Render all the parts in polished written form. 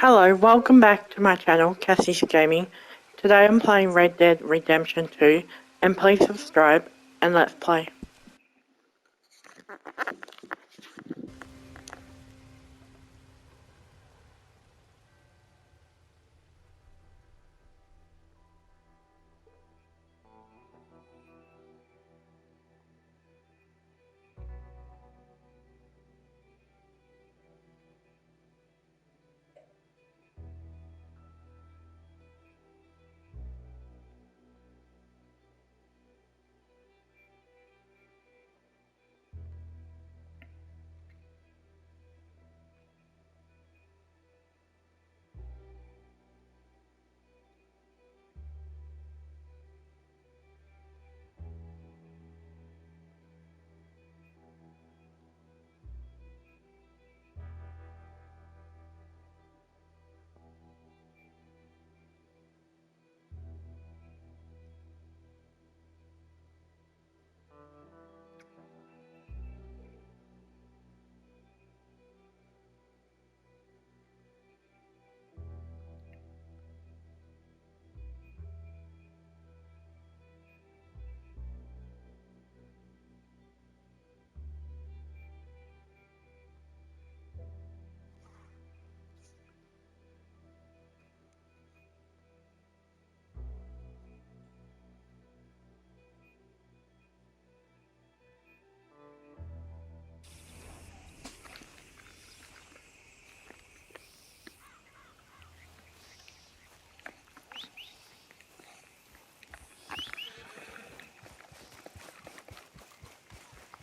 Hello, welcome back to my channel, Cassie's Gaming. Today I'm playing Red Dead Redemption 2, and please subscribe and let's play.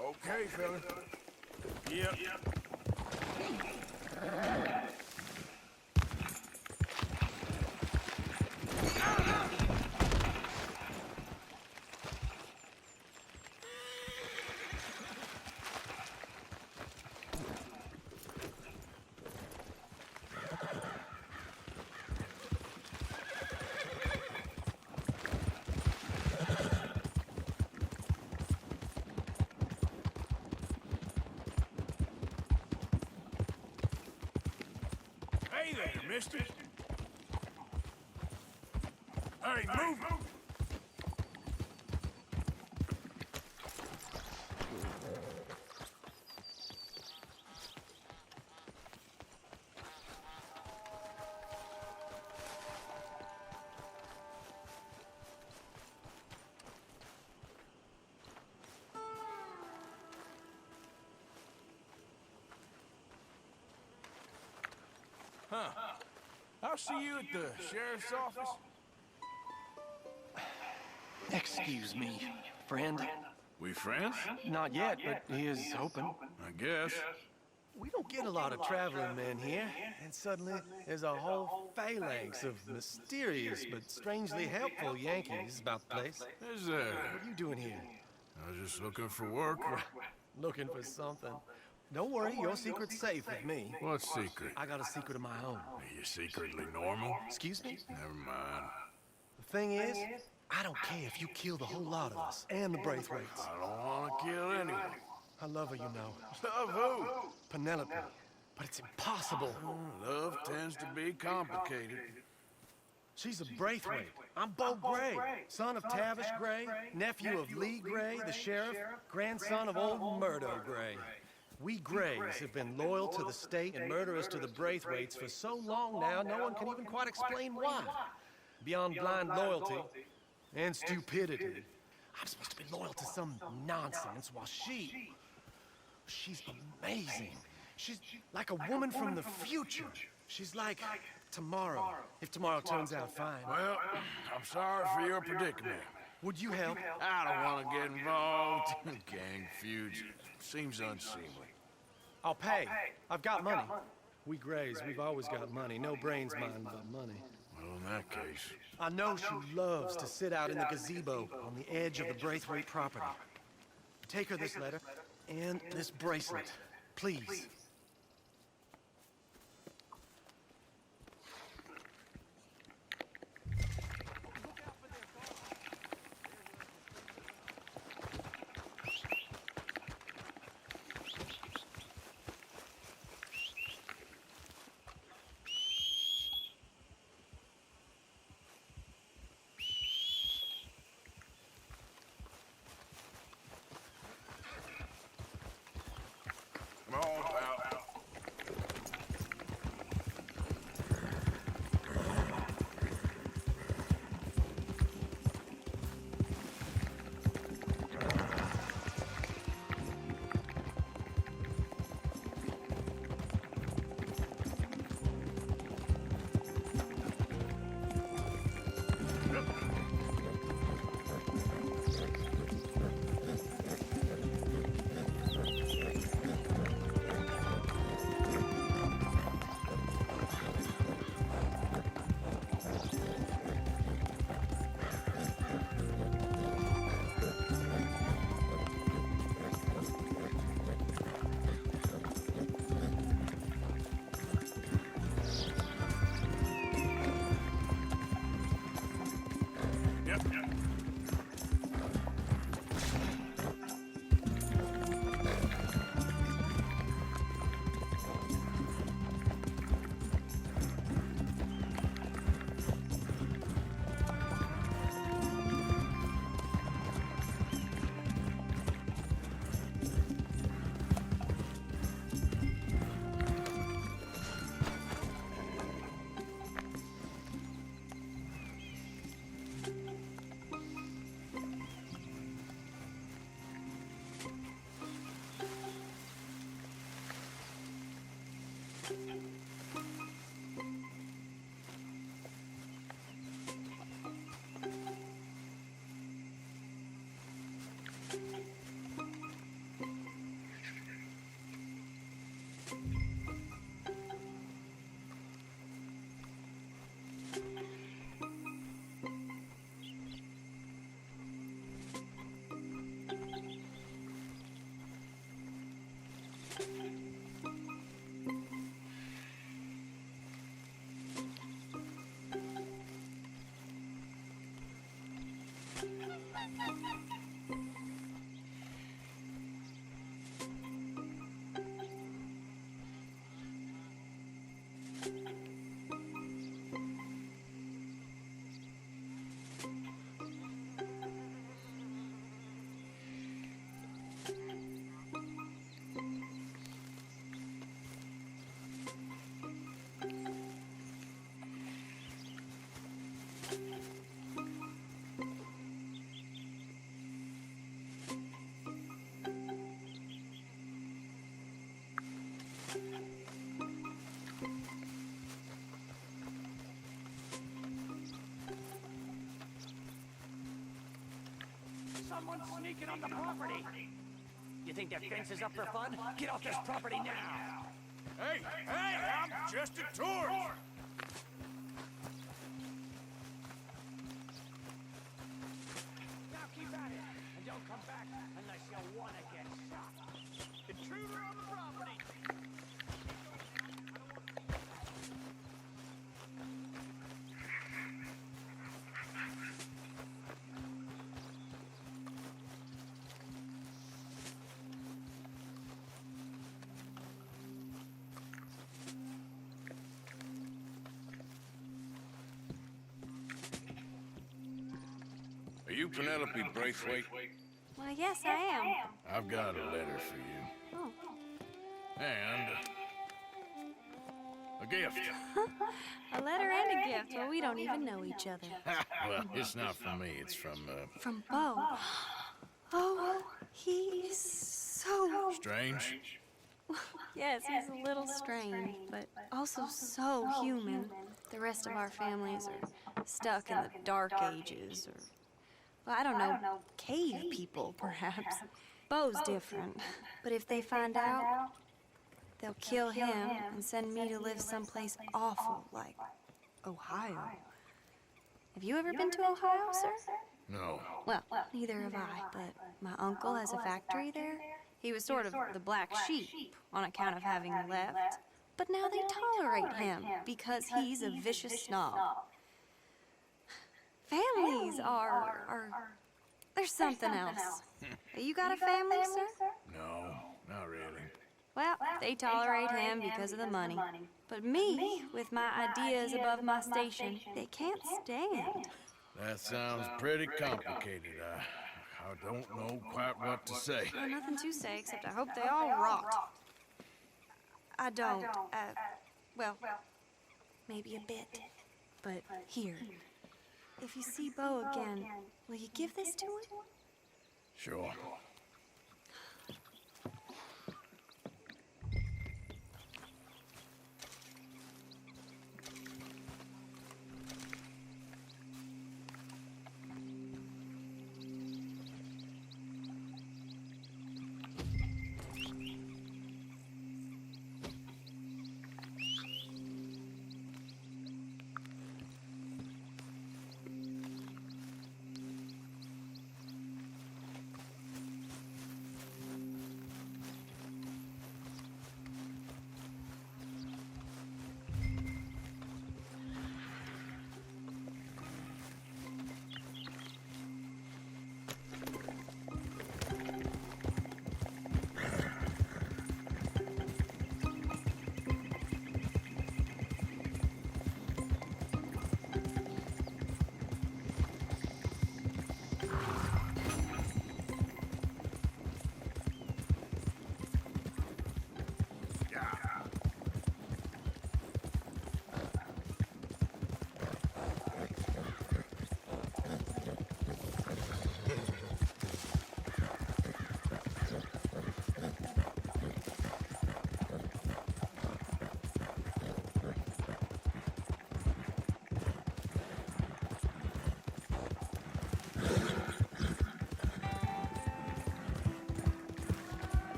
Okay, fella. Yep. Hey there, mister. Hey, move! Huh. I'll see you at the sheriff's office. Excuse me, friend. We friends? Not yet, but he is open. I guess. We don't get a lot of traveling men here, and suddenly there's a whole phalanx of mysterious but strangely helpful Yankees about the place. Is there? What are you doing here? I was just looking for work. Looking for something. Don't worry, your secret's safe with me. What secret? I got a secret of my own. Are you secretly normal? Excuse me? Never mind. The thing is, I don't care if you kill the whole lot of us and the Braithwaites. I don't want to kill anyone. I love her, you know. Love who? Penelope. But it's impossible. Love tends to be complicated. She's a Braithwaite. I'm Bo Gray, son of Tavish Gray, nephew of Lee Gray, the sheriff, grandson of old Murdo Gray. We Grays have been loyal to the state and murderous to the Braithwaites for so long now, no one can even quite explain why. Beyond blind loyalty and stupidity. I'm supposed to be loyal to some nonsense, while she's amazing. She's like a woman from the future. She's like tomorrow, if tomorrow turns out fine. Well, I'm sorry for your predicament. Would you help? I don't want to get involved. Gang feuds seems unseemly. I'll pay. I've got money. We Grays, we've always got money. No brains mind but money. Well, in that case, I know she loves to sit out in the gazebo on the edge of the Braithwaite property. Take her this letter and this bracelet, please. Someone's sneaking on the property. You think that fence is up for fun? Get off this property now. Hey, I'm just a tourist. Now keep at it, and don't come back unless you want to get shot. Intruder on the property. Are you Penelope Braithwaite? Well, yes, I am. I've got a letter for you. Oh. And a gift. A letter and a gift. Well, we don't even know each other. Well, it's not from me. It's from, From Bo. Oh, he is so... Strange. Yes, he's a little strange, but also so human. The rest of our families are stuck in the dark ages, or... Well, I don't know, cave people, perhaps. Bo's different. But if they find out, they'll kill him and send me to live someplace awful, like Ohio. Have you ever been to Ohio, sir? No. Well, neither have I, but my uncle has a factory there. He was sort of the black sheep on account of having left. But now they tolerate him because he's a vicious snob. Families are... There's something else. You got a family, sir? No, not really. Well, they tolerate him because of the money. But me, with my ideas above my station, they can't stand. That sounds pretty complicated. I don't know quite what to say. Well, nothing to say except I hope they all rot. I don't, well, maybe a bit. But here, if you see Bo again, will you give this to him? Sure.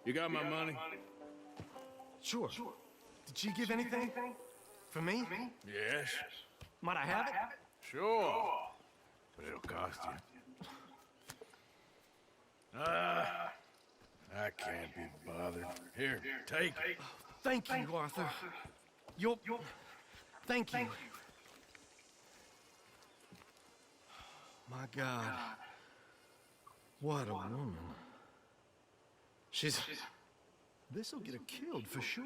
You got my money? Sure. Did she give anything? For me? Yes. Might I have it? Sure. But it'll cost you. I can't be bothered. Here, take it. Thank you, Arthur. Thank you. My God. What a woman. This'll get her killed for sure.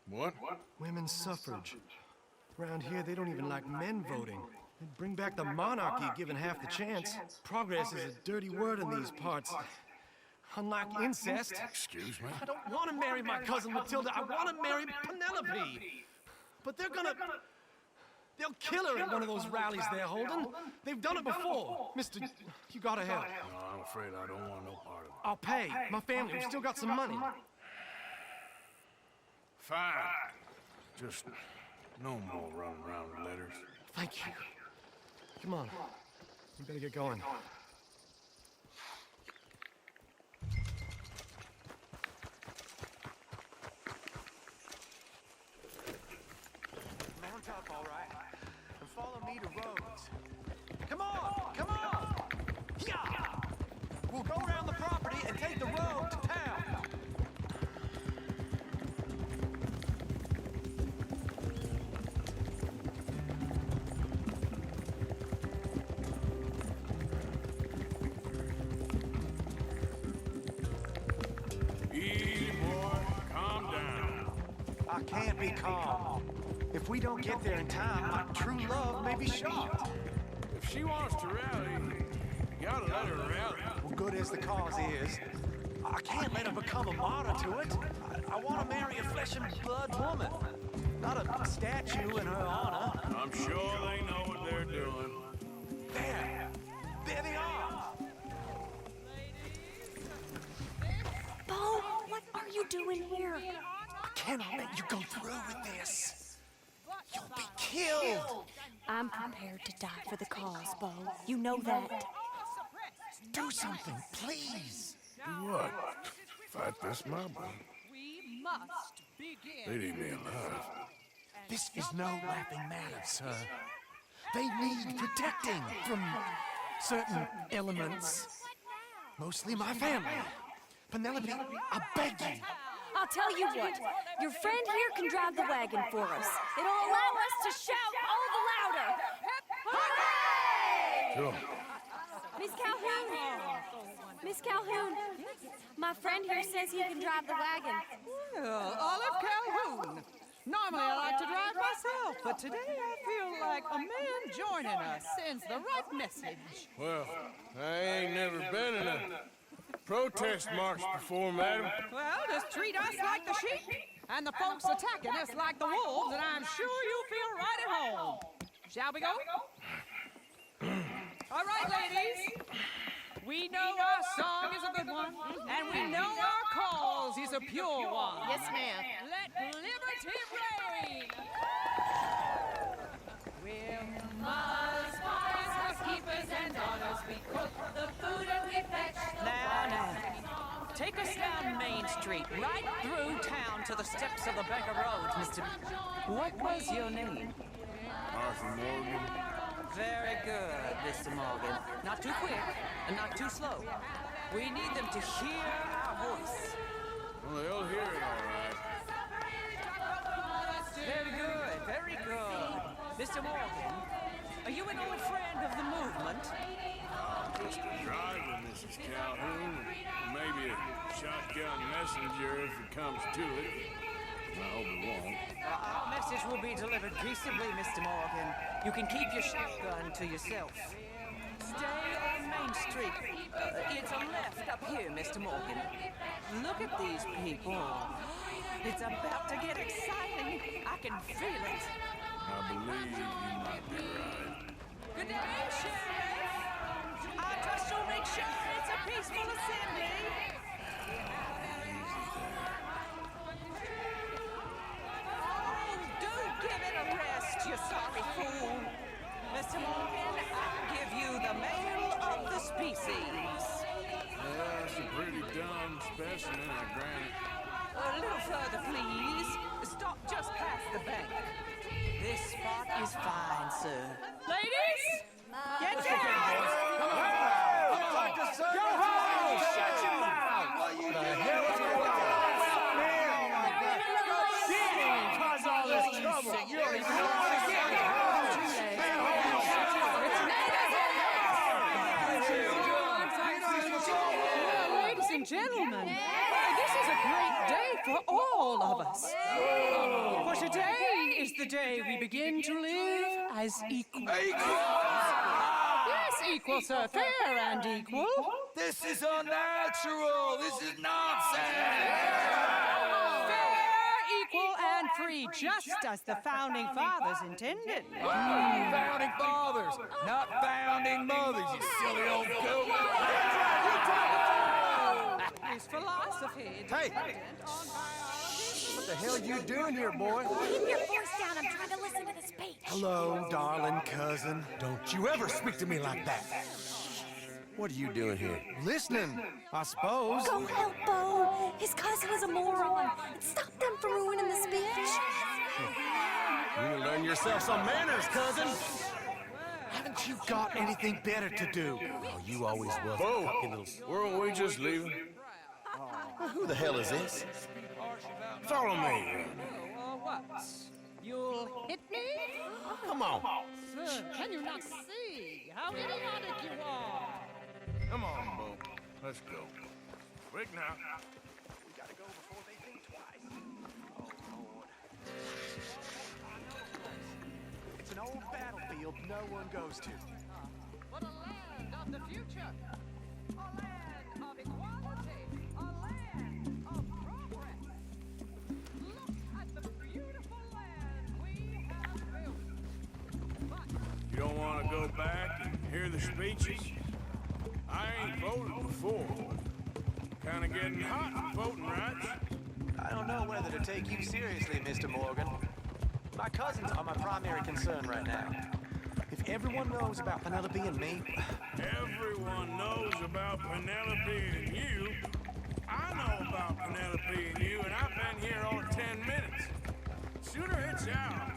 What? Women's suffrage. Around here, they don't even like men voting. They'd bring back the monarchy given half the chance. Progress is a dirty word in these parts. Unlike incest. Excuse me? I don't want to marry my cousin Matilda. I want to marry Penelope. But they'll kill her at one of those rallies they're holding. They've done it before. Mister, you gotta help. No, I'm afraid I don't want no part of it. I'll pay. My family, we've still got some money. Fine. Just no more running around with letters. Thank you. Come on. We better get going. Mount up, all right? And follow me to Rhodes. Come on! Come on! Yeah! We'll go around the property and take the road to town. Easy, boy. Calm down. I can't be calm. If we don't get there in time, my true love may be shocked. If she wants to rally, you gotta let her rally. Well, good as the cause is, I can't let her become a martyr to it. I want to marry a flesh and blood woman, not a statue in her honor. I'm sure they know what they're doing. There they are. Bo, what are you doing here? I cannot let you go through with this. You'll be killed. I'm prepared to die for the cause, Bo. You know that. Do something, please. Do what? Fight this mob? We must begin. They'd eat me alive. This is no laughing matter, sir. They need protecting from certain elements. Mostly my family. Penelope, I beg you. I'll tell you what. Your friend here can drive the wagon for us. It'll allow us to shout all the louder. Hooray! Sure. Miss Calhoun! Miss Calhoun! My friend here says he can drive the wagon. Well, Olive Calhoun. Normally I like to drive myself, but today I feel like a man joining us sends the right message. Well, I ain't never been in a protest march before, madam. Well, just treat us like the sheep, and the folks attacking us like the wolves, and I'm sure you'll feel right at home. Shall we go? All right, ladies. We know our song is a good one, and we know our cause is a pure one. Yes, ma'am. Let liberty reign! We're mothers, fathers, housekeepers, and daughters. We cook the food and we fetch the take us down Main Street, right through town to the steps of the Becker Road, Mr. What was your name? Arthur Morgan. Very good, Mr. Morgan. Not too quick and not too slow. We need them to hear our voice. Well, they'll hear it all right. Very good, very good. Mr. Morgan, are you an old friend of the movement? Just a driver, Mrs. Calhoun. Maybe a shotgun messenger if it comes to it. I hope it won't. Our message will be delivered peaceably, Mr. Morgan. You can keep your shotgun to yourself. Stay on Main Street. It's a left up here, Mr. Morgan. Look at these people. It's about to get exciting. I can feel it. I believe you might be right. Good day, Sheriff. I trust you'll make sure it's a peaceful assembly. Oh, do give it a rest, you sorry fool. Mr. Morgan, I'll give you the male of the species. Yeah, it's a pretty dumb specimen, I grant it. A little further, please. Stop just past the bank. This spot is fine, sir. Ladies, get down! Go home! Shut your mouth! What the hell is going on, man? Shit! Cause all this trouble. You don't even know how to get Well, ladies and gentlemen, this is a great day for all of us. For today is the day we begin to live as equals. Yes, equal, sir. Fair and equal. This is unnatural. This is nonsense. Fair, equal, and free, just as the founding fathers intended. Founding fathers, not founding mothers, you silly old goat. His philosophy Hey! dependent on biology. What the hell are you doing here, boy? Keep your voice down. I'm trying to listen to the speech. Hello, darling cousin. Don't you ever speak to me like that. What are you doing here? Listening, I suppose. Go help Bo. His cousin is a moron. Stop them from ruining the speech. You need to learn yourself some manners, cousin. Haven't you got anything better to do? Oh, you always was a Bo, cocky little... weren't we just leaving? Who the hell is this? Follow me. What? You'll hit me? Come on. Sir, can you not see how idiotic you are? Come on, Bo. Let's go. Quick now. We gotta go before they think twice. Oh, Lord. It's an old battlefield no one goes to. What a land of the future! A land of equality! A land of progress! Look at the beautiful land we have built! But You don't want to go back and hear the speeches? I ain't voted before. Kind of getting hot for voting rights. I don't know whether to take you seriously, Mr. Morgan. My cousins are my primary concern right now. If everyone knows about Penelope and me, Everyone knows about Penelope and you. I know about Penelope and you, and I've been here all 10 minutes. Sooner it's out,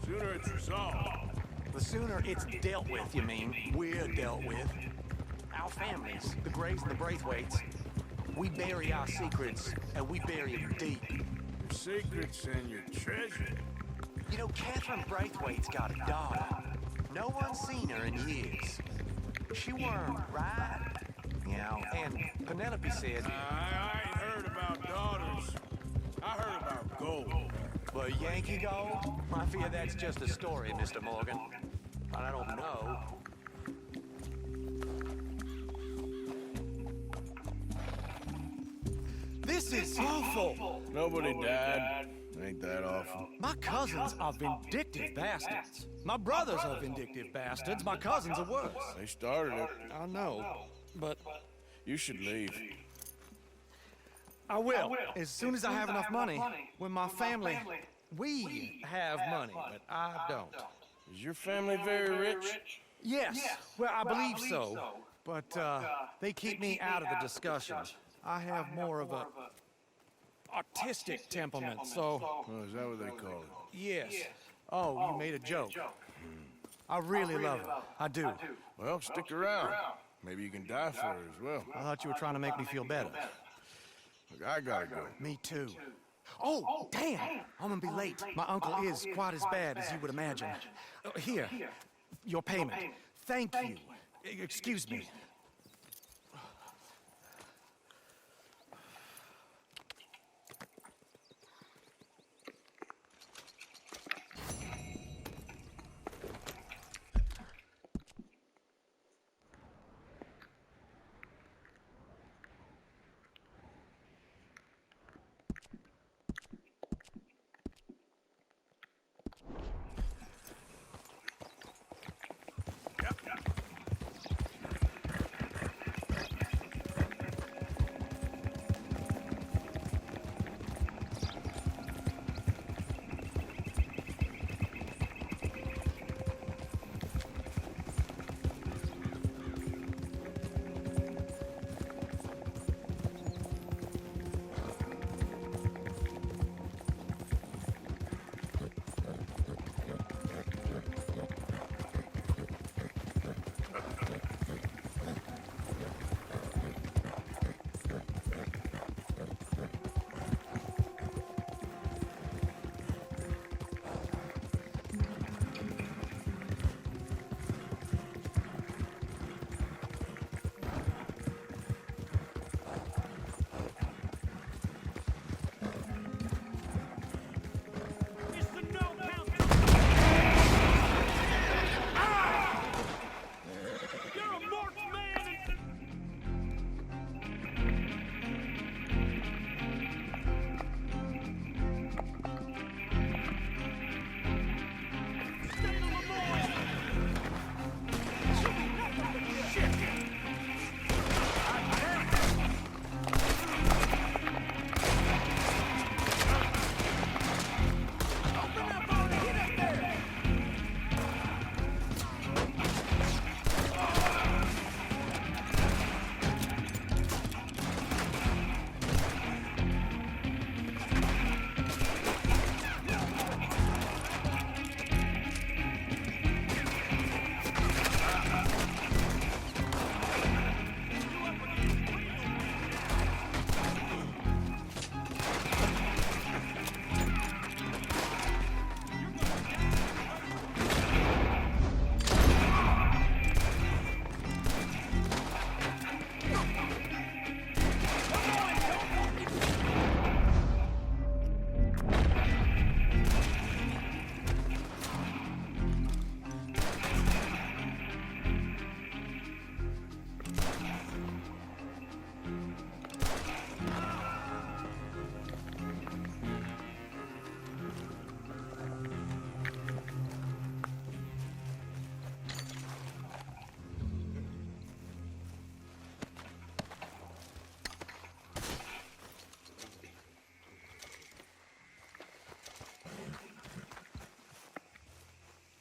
sooner it's resolved. the sooner it's dealt with, you mean, we're dealt with. Our families, the Grays and the Braithwaites, we bury our secrets, and we bury them deep. Your secrets and your treasure. You know, Catherine Braithwaite's got a daughter. No one's seen her in years. She weren't right, you know, and Penelope said... I ain't heard about daughters. I heard about gold. But Yankee gold? I fear that's just a story, Mr. Morgan. But I don't know. This is awful. Nobody died. Ain't that awful? My cousins are vindictive bastards. My brothers are vindictive bastards. My cousins are worse. They started it. I know, but You should leave. I will. As soon as I have enough money. When my family... We have money, but I don't. Is your family very rich? Yes, well, I believe so. But they keep me out of the discussion. I have more of a artistic temperament, so... Oh, is that what they call it? Yes. Oh, you made a joke. I really love her. I do. Well, stick around. Maybe you can die for her as well. I thought you were trying to make me feel better. Look, I gotta go. Me too. Oh, damn! I'm gonna be late. My uncle is quite as bad as you would imagine. Here, your payment. Thank you. Excuse me.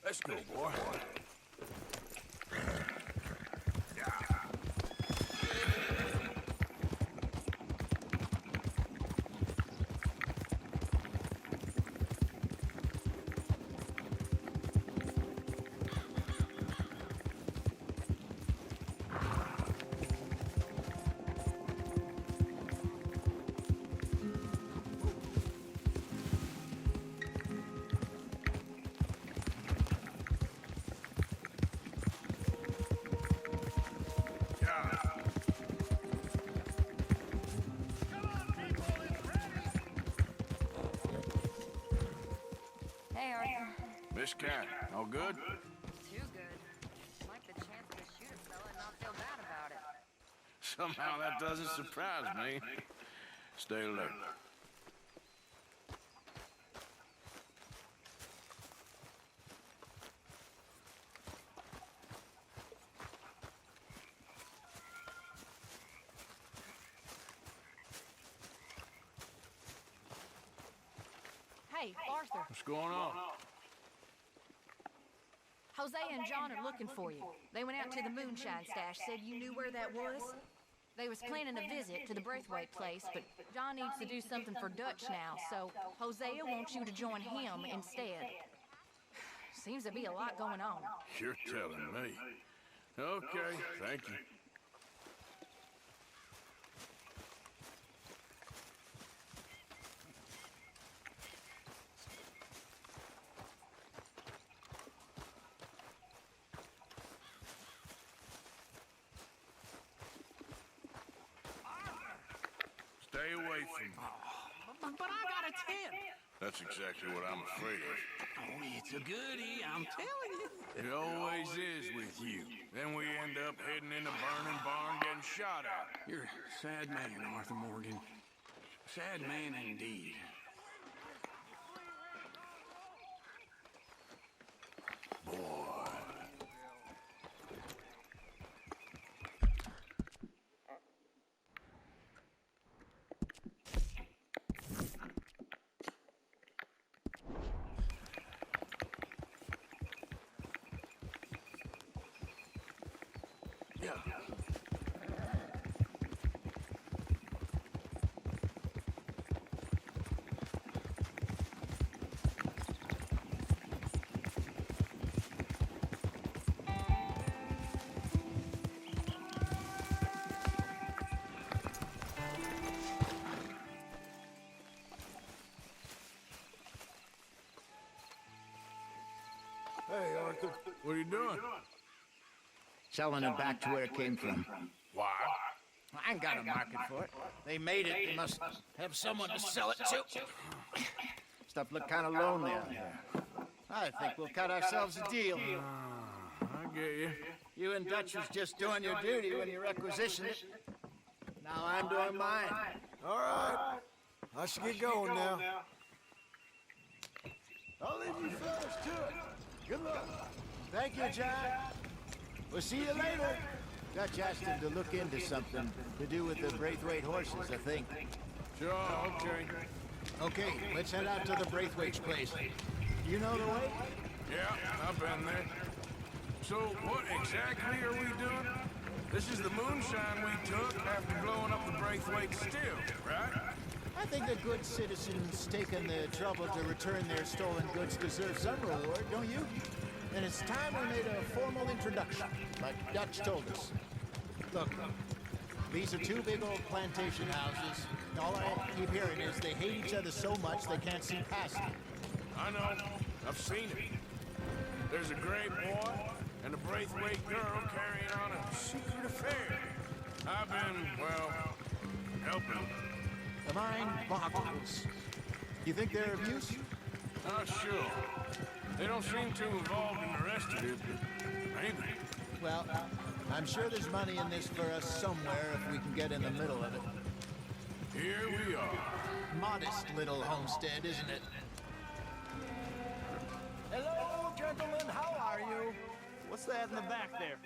Let's go, boy. Hey, Arthur. Miss Cat, all good? Too good. Like the chance to shoot a fella and not feel bad about it. Somehow that doesn't surprise me. Stay alert. Hey, Arthur. What's going on? Jose and John are looking for you. They went out to the moonshine stash, said you knew where that was. They was planning a visit to the Braithwaite place, but John needs to do something for Dutch now, so Hosea wants you to join him instead. Seems to be a lot going on. You're telling me. Okay, thank you. Stay away from me. But I got a tent. That's exactly what I'm afraid of. Oh, it's a goodie, I'm telling you. It always is with you. Then we end up heading in a burning barn getting shot at. You're a sad man, Arthur Morgan. Sad man indeed. Boy. Yeah. Hey, Arthur. What are you doing? Selling it back to where it came from. Why? I ain't got a market for it. They made it. They must have someone to sell it to. Stuff look kind of lonely out here. I think we'll cut ourselves a deal. I get you. You and Dutch was just doing your duty when you requisitioned it. Now I'm doing mine. All right. I should get going now. I'll leave you fellas to it. Good luck. Thank you, John. We'll see you later. Dutch asked him to look into something to do with the Braithwaite horses, I think. Sure, okay. Okay, let's head out to the Braithwaite's place. You know the way? Yeah, I've been there. So what exactly are we doing? This is the moonshine we took after blowing up the Braithwaite still, right? I think the good citizens taking the trouble to return their stolen goods deserve some reward, don't you? And it's time we made a formal introduction, like Dutch told us. Look, these are two big old plantation houses. All I keep hearing is they hate each other so much they can't see past it. I know. I've seen it. There's a gray boy and a Braithwaite girl carrying on a secret affair. I've been, well, helping. The mind boggles. You think they're of use? Not sure. They don't seem too involved in the rest of it, but maybe. Well, I'm sure there's money in this for us somewhere if we can get in the middle of it. Here we are. Modest little homestead, isn't it? Hello, gentlemen. How are you? What's that in the back there?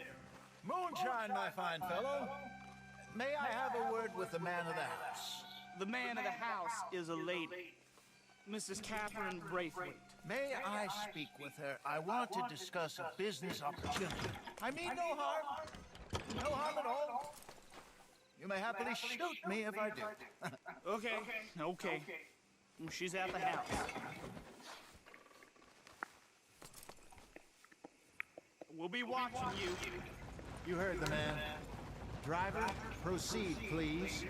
Moonshine, my fine fellow. May I have a word with the man of the house? The man of the house is a lady. Mrs. Catherine Braithwaite. May I speak with her? I want to discuss a business opportunity. I mean no harm. No harm at all. You may happily shoot me if I do. Okay. She's at the house. We'll be watching you. You heard the man. Driver, proceed, please.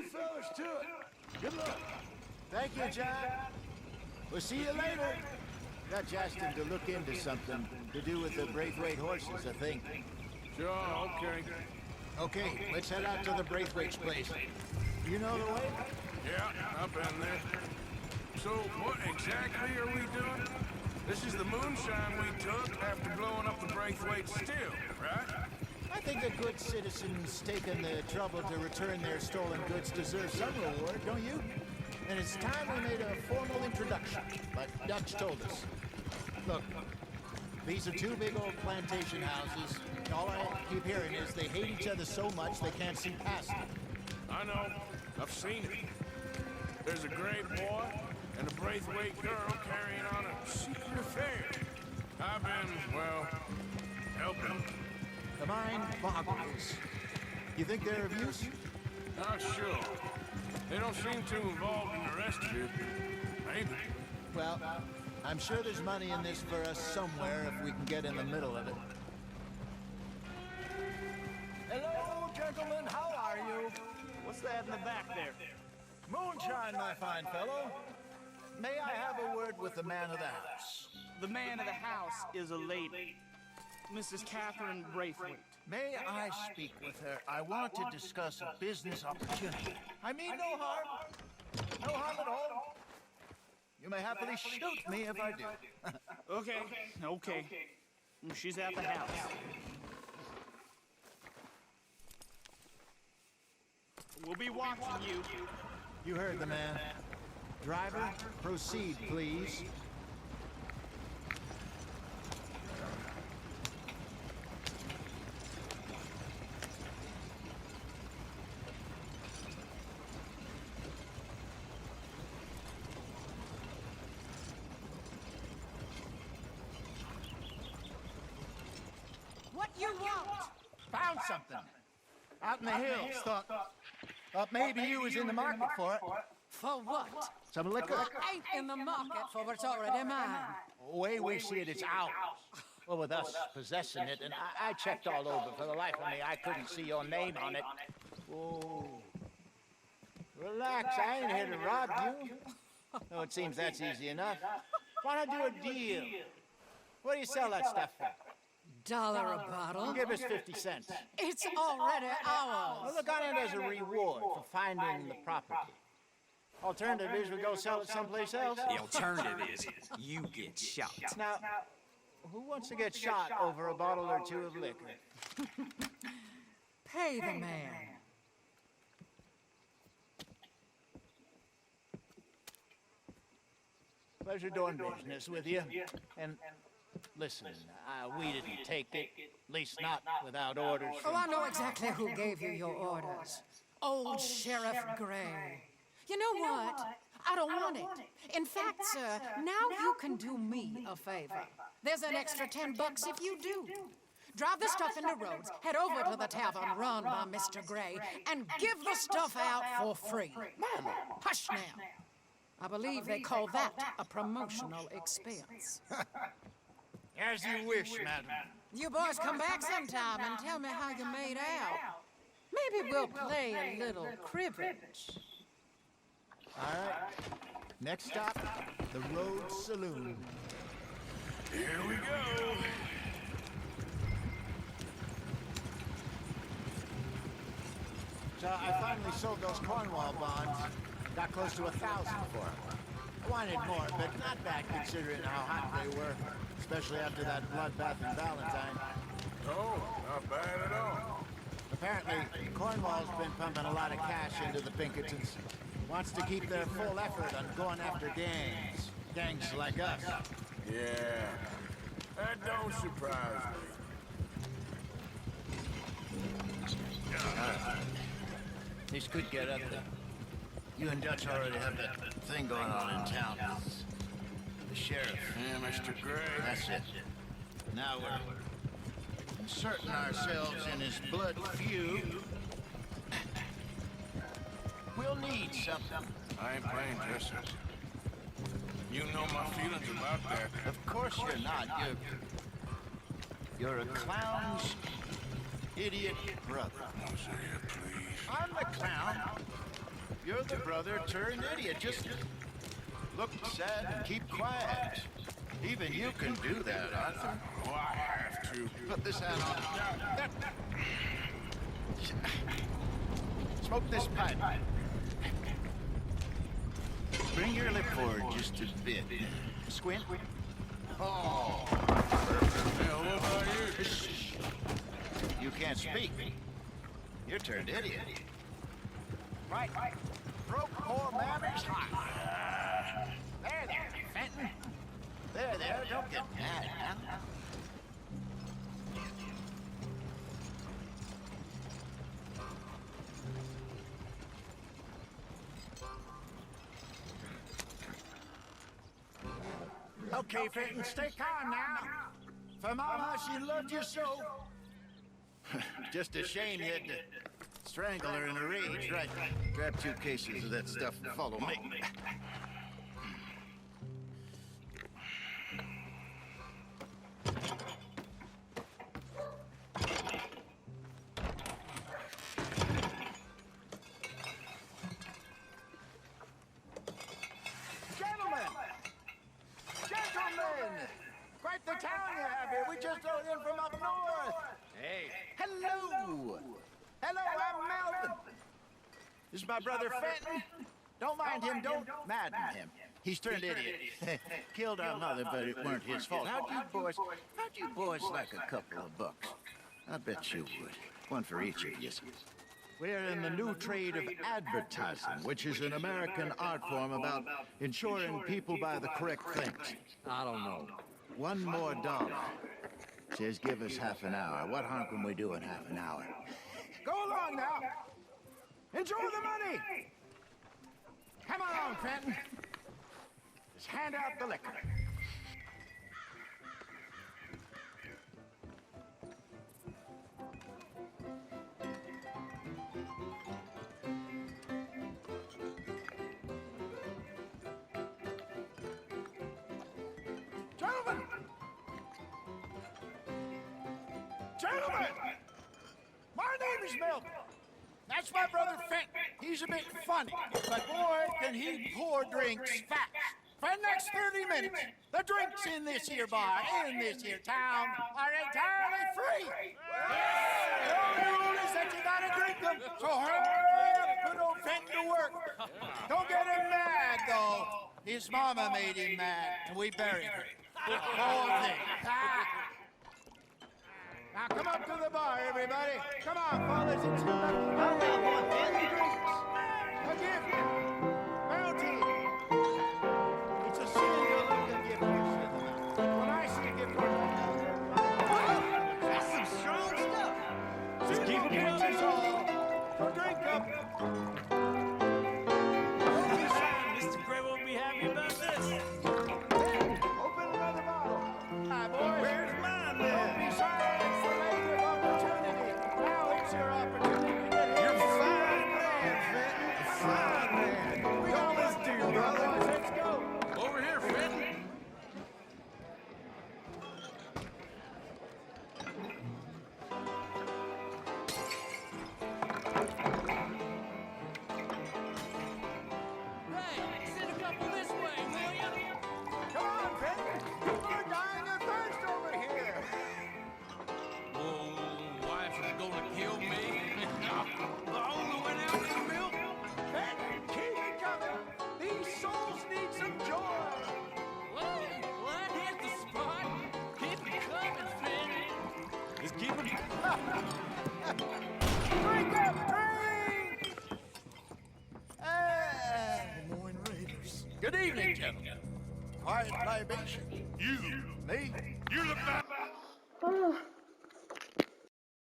fellas to it. Good luck. Thank you, John. We'll see you later. Got Justin to look into something to do with the Braithwaite horses, I think. Sure, okay. Okay, let's head out to the Braithwaite's place. You know the way? Yeah, I've been there. So, what exactly are we doing? This is the moonshine we took after blowing up the Braithwaite still, right? I think the good citizens taking the trouble to return their stolen goods deserve some reward, don't you? And it's time we made a formal introduction, like Dutch told us. Look, these are two big old plantation houses. All I keep hearing is they hate each other so much they can't see past it. I know. I've seen it. There's a Gray boy and a Braithwaite girl carrying on a secret affair. I've been, well, helping. The mind boggles. You think they're of use? Not sure. They don't seem too involved in the rest of it. Maybe. Well, I'm sure there's money in this for us somewhere if we can get in the middle of it. Hello, gentlemen. How are you? What's that in the back there? Moonshine, my fine fellow. May I have a word with the man of the house? The man of the house is a lady. Mrs. Catherine Braithwaite. May I speak with her? I want to discuss a business opportunity. I mean no harm. No harm at all. You may happily shoot me if I do. Okay. She's at the house. We'll be watching you. You heard the man. Driver, proceed, please. What you want? Found something. Out in the hills. Thought maybe you was in the market for it. For what? Some liquor. I ain't in the market for what's already mine. The way we see it, it's ours. Well, with us possessing it, and I checked all over. For the life of me, I couldn't see your name on it. Oh. Relax, I ain't here to rob you. Oh, it seems that's easy enough. Why not do a deal? What do you sell that stuff for? $1 a bottle? Give us 50 cents. It's already ours. Well, look on it as a reward for finding the property. Alternative is we go sell it someplace else. The alternative is you get shot. Now, who wants to get shot over a bottle or two of liquor? Pay the man. Pleasure doing business with you. And listen, we didn't take it, at least not without orders Oh, from... I know exactly who gave you your orders. Old Sheriff Gray. You know what? I don't want it. In fact, sir, now you can do me a favor. There's an extra $10 if you do. Drive the stuff into Rhodes, head over to the tavern run by Mr. Gray, and give the stuff out for free. Hush now. I believe they call that a promotional expense. As you wish, madam. You boys come back sometime and tell me how you made out. Maybe we'll play a little cribbage. All right. Next stop, the Rhodes Saloon. Here we go. So I finally sold those Cornwall bonds. Got close to 1,000 for them. I wanted more, but not bad considering how hot they were, especially after that bloodbath in Valentine. Oh, not bad at all. Apparently, Cornwall's been pumping a lot of cash into the Pinkertons. Wants to keep their full effort on going after gangs. Gangs like us. Yeah, that don't surprise me. This could get ugly. You and Dutch already have that thing going on in town. The sheriff. Yeah, Mr. Gray. That's it. Now we're inserting ourselves in his blood feud. We'll need something. I ain't playing, Jesse. You know my feelings about that. Of course you're not. You're a clown's idiot brother. Hosea, please. I'm the clown. You're the brother turned idiot. Just look sad and keep quiet. Even you can do that, Arthur. Oh, I have to. Put this hat on. Smoke this pipe. Bring your lip forward just a bit. Squint. Oh. Hell, what about you? Shh. You can't speak. You're turned idiot. Right. Broke poor manners. There, Fenton. There, don't get mad now. Okay, Fenton, stay calm now. For Mama, she loved you so. Just a shame you had to strangle her in a rage, right? Grab 2 cases of that stuff and follow me. Gentlemen! Quite the town you have here. We just rode in from up north. Hey. Hello! Hello, I'm Melvin. This is my brother Fenton. Don't mind him, don't madden him. He's turned idiot. Killed our mother, but it weren't his fault. How'd you boys like a couple of bucks? I bet you would. One for each of you. We're in the new trade of advertising, which is an American art form about ensuring people buy the correct things. I don't know. $1 more. Says give us half an hour. What harm can we do in half an hour? Go along now. Enjoy the money. Come along, Fenton. Just hand out the liquor. Gentlemen! My name is Melvin. That's my brother Fenton. He's a bit funny, but boy, can he pour drinks fast. For the next 30 minutes, the drinks in this here bar, in this here town, are entirely free. The only rule is that you gotta drink them, so hurry up, put old Fenton to work. Don't get him mad, though. His mama made him mad, and we buried her. Poor thing. Now come up to the bar, everybody. Come on, fellas. It's your lucky day. A gift. Bounty. It's a sin to look a gift horse. When I see a gift horse, that's some strong stuff. Just keep it in all. So drink up. Mr. Gray won't be happy about this. Open another bottle. Hi, boys. Where's mine, then? Don't be sorry. Your opportunity to get here. You're a fine man, Fenton. Fine man. We always do, brother. Let's go. Over here, Fenton. Hey, send a couple this way, will you? Come on, Fenton. People are dying of thirst over here. Whoa, wife is gonna kill me. The only one out in the milk. Fenton, keep it coming. These souls need some joy. Whoa, well, that hit the spot. Keep it coming, Fenton. Just keep it. Drink up, drink! Des Moines Raiders. Good evening, gentlemen. Quiet libation. You. Me? You look back.